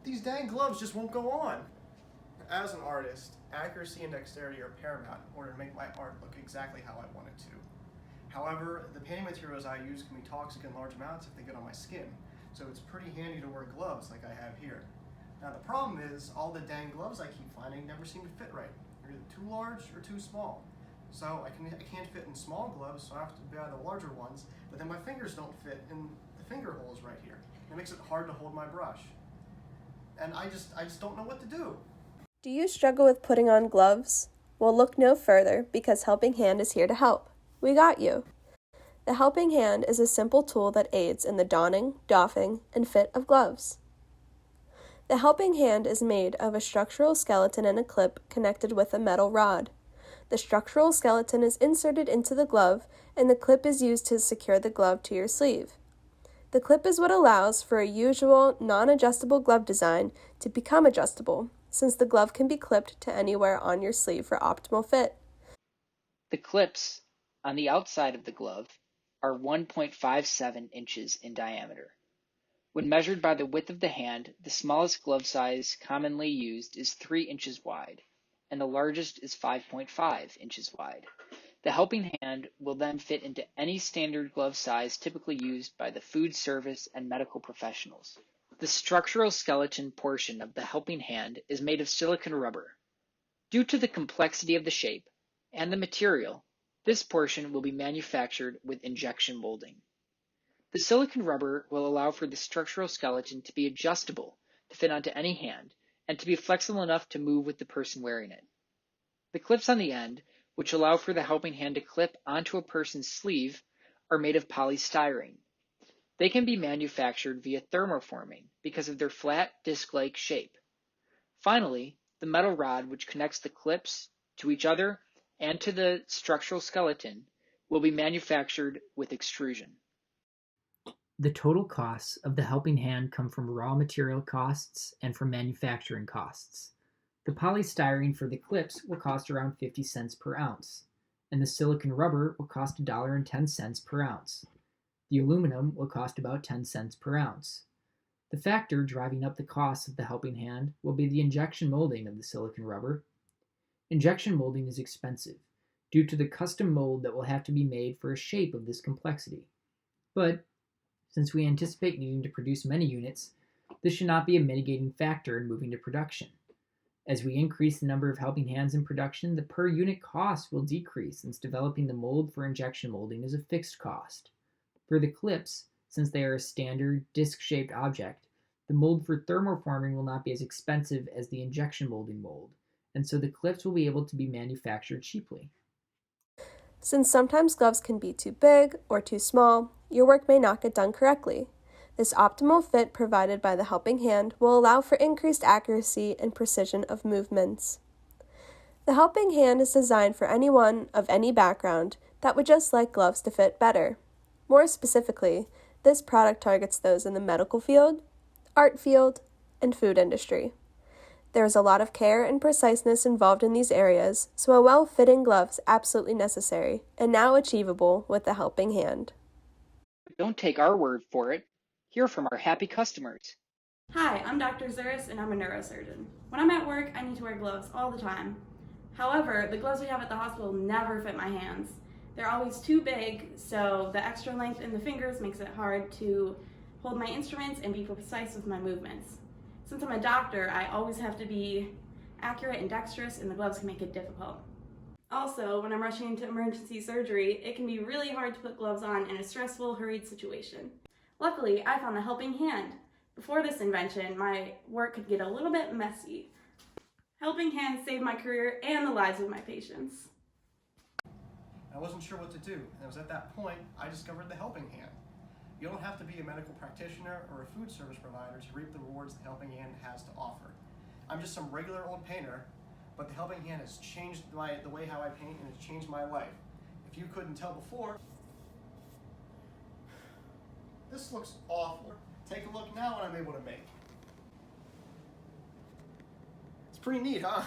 These dang gloves just won't go on. As an artist, accuracy and dexterity are paramount in order to make my art look exactly how I want it to. However, the painting materials I use can be toxic in large amounts if they get on my skin, so it's pretty handy to wear gloves like I have here. Now the problem is, all the dang gloves I keep finding never seem to fit right. They're either too large or too small. So I can't fit in small gloves, so I have to buy the larger ones, but then my fingers don't fit in the finger holes right here. It makes it hard to hold my brush. And I just don't know what to do. Do you struggle with putting on gloves? Well, look no further, because Helping Hand is here to help. We got you. The Helping Hand is a simple tool that aids in the donning, doffing, and fit of gloves. The Helping Hand is made of a structural skeleton and a clip connected with a metal rod. The structural skeleton is inserted into the glove, and the clip is used to secure the glove to your sleeve. The clip is what allows for a usual, non-adjustable glove design to become adjustable, since the glove can be clipped to anywhere on your sleeve for optimal fit. The clips on the outside of the glove are 1.57 inches in diameter. When measured by the width of the hand, the smallest glove size commonly used is 3 inches wide, and the largest is 5.5 inches wide. The Helping Hand will then fit into any standard glove size typically used by the food service and medical professionals. The structural skeleton portion of the Helping Hand is made of silicone rubber. Due to the complexity of the shape and the material, this portion will be manufactured with injection molding. The silicone rubber will allow for the structural skeleton to be adjustable to fit onto any hand and to be flexible enough to move with the person wearing it. The clips on the end, which allow for the Helping Hand to clip onto a person's sleeve, are made of polystyrene. They can be manufactured via thermoforming because of their flat, disc-like shape. Finally, the metal rod which connects the clips to each other and to the structural skeleton will be manufactured with extrusion. The total costs of the Helping Hand come from raw material costs and from manufacturing costs. The polystyrene for the clips will cost around 50 cents per ounce, and the silicone rubber will cost $1.10 per ounce. The aluminum will cost about 10 cents per ounce. The factor driving up the cost of the Helping Hand will be the injection molding of the silicone rubber. Injection molding is expensive due to the custom mold that will have to be made for a shape of this complexity. But since we anticipate needing to produce many units, this should not be a mitigating factor in moving to production. As we increase the number of Helping Hands in production, the per unit cost will decrease, since developing the mold for injection molding is a fixed cost. For the clips, since they are a standard disc-shaped object, the mold for thermoforming will not be as expensive as the injection molding mold, and so the clips will be able to be manufactured cheaply. Since sometimes gloves can be too big or too small, your work may not get done correctly. This optimal fit provided by the Helping Hand will allow for increased accuracy and precision of movements. The Helping Hand is designed for anyone of any background that would just like gloves to fit better. More specifically, this product targets those in the medical field, art field, and food industry. There is a lot of care and preciseness involved in these areas, so a well-fitting glove is absolutely necessary and now achievable with the Helping Hand. Don't take our word for it. Hear from our happy customers. Hi, I'm Dr. Zuris and I'm a neurosurgeon. When I'm at work, I need to wear gloves all the time. However, the gloves we have at the hospital never fit my hands. They're always too big, so the extra length in the fingers makes it hard to hold my instruments and be precise with my movements. Since I'm a doctor, I always have to be accurate and dexterous, and the gloves can make it difficult. Also, when I'm rushing into emergency surgery, it can be really hard to put gloves on in a stressful, hurried situation. Luckily, I found the Helping Hand. Before this invention, my work could get a little bit messy. Helping Hand saved my career and the lives of my patients. I wasn't sure what to do, and it was at that point I discovered the Helping Hand. You don't have to be a medical practitioner or a food service provider to reap the rewards the Helping Hand has to offer. I'm just some regular old painter, but the Helping Hand has changed the way how I paint, and it's changed my life. If you couldn't tell before, this looks awful. Take a look now what I'm able to make. It's pretty neat, huh?